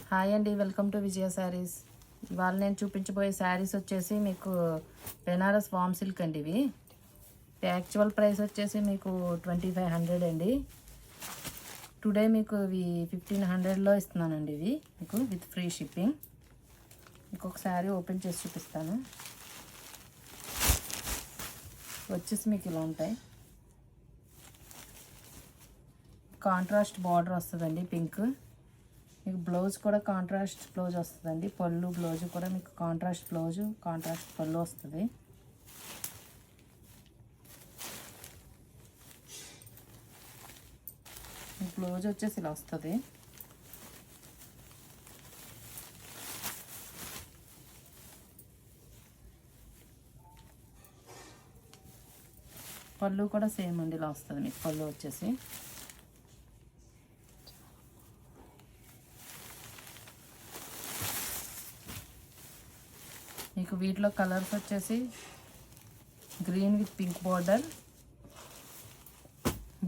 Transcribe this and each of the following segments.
Hi అండి, welcome to విజయ శారీస్. ఇవాళ నేను చూపించబోయే శారీస్ వచ్చేసి మీకు బెనారస్ వామ్ సిల్క్ అండి. ఇవి యాక్చువల్ ప్రైస్ వచ్చేసి మీకు 2500 అండి. టుడే మీకు ఇవి 1500లో ఇస్తున్నానండి. ఇవి మీకు విత్ ఫ్రీ షిప్పింగ్. ఇంకొక శారీ ఓపెన్ చేసి చూపిస్తాను. వచ్చేసి మీకు ఇలా ఉంటాయి. కాంట్రాస్ట్ బార్డర్ వస్తుందండి, పింక్. మీకు బ్లౌజ్ కూడా కాంట్రాస్ట్ బ్లౌజ్ వస్తుందండి. పళ్ళు బ్లౌజ్ కూడా మీకు కాంట్రాస్ట్ బ్లౌజ్, కాంట్రాస్ట్ పళ్ళు వస్తుంది. బ్లౌజ్ వచ్చేసి ఇలా వస్తుంది. పళ్ళు కూడా సేమ్ అండి, ఇలా వస్తుంది మీకు పళ్ళు వచ్చేసి. మీకు వీటిలో కలర్స్ వచ్చేసి green with pink border,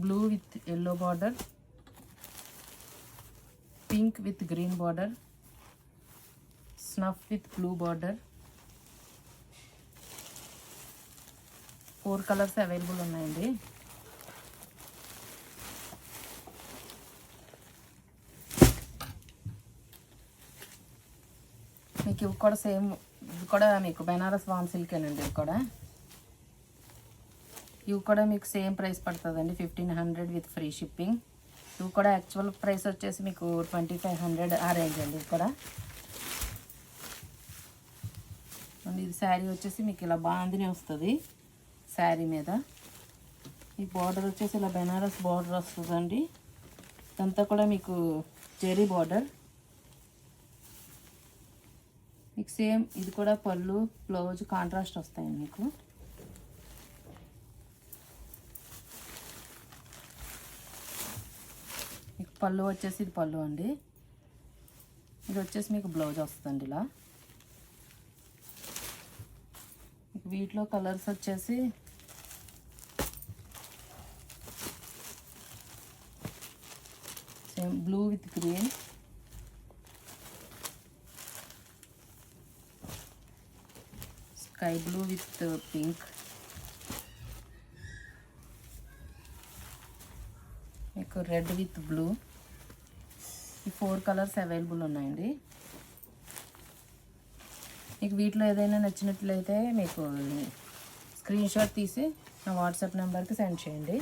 blue with yellow border, pink with green border, snuff with blue border. 4 colours available ఉన్నాయండి. మీకు ఇవి కూడా సేమ్, ఇవి కూడా మీకు బెనారస్ వామ్ సిల్క్ అండి. ఇవి కూడా మీకు సేమ్ ప్రైస్ పడుతుందండి, 1500 విత్ ఫ్రీ షిప్పింగ్. ఇవి కూడా యాక్చువల్ ప్రైస్ వచ్చేసి మీకు 2500 ఆ రేంజ్ అండి. ఇవి కూడా ఇది శారీ వచ్చేసి మీకు ఇలా బాందిని వస్తుంది శారీ మీద. ఈ బార్డర్ వచ్చేసి ఇలా బెనారస్ బార్డర్ వస్తుందండి. ఇదంతా కూడా మీకు జెరీ బార్డర్. మీకు సేమ్ ఇది కూడా పళ్ళు బ్లౌజ్ కాంట్రాస్ట్ వస్తాయండి. మీకు పళ్ళు వచ్చేసి ఇది పళ్ళు అండి. ఇది వచ్చేసి మీకు బ్లౌజ్ వస్తుందండి ఇలా. వీటిలో కలర్స్ వచ్చేసి same blue with green, sky blue with pink, మీకు రెడ్ విత్ బ్లూ. ఈ 4 కలర్స్ అవైలబుల్ ఉన్నాయండి. మీకు వీటిలో ఏదైనా నచ్చినట్లయితే మీకు స్క్రీన్ షాట్ తీసి నా వాట్సాప్ నెంబర్కి సెండ్ చేయండి.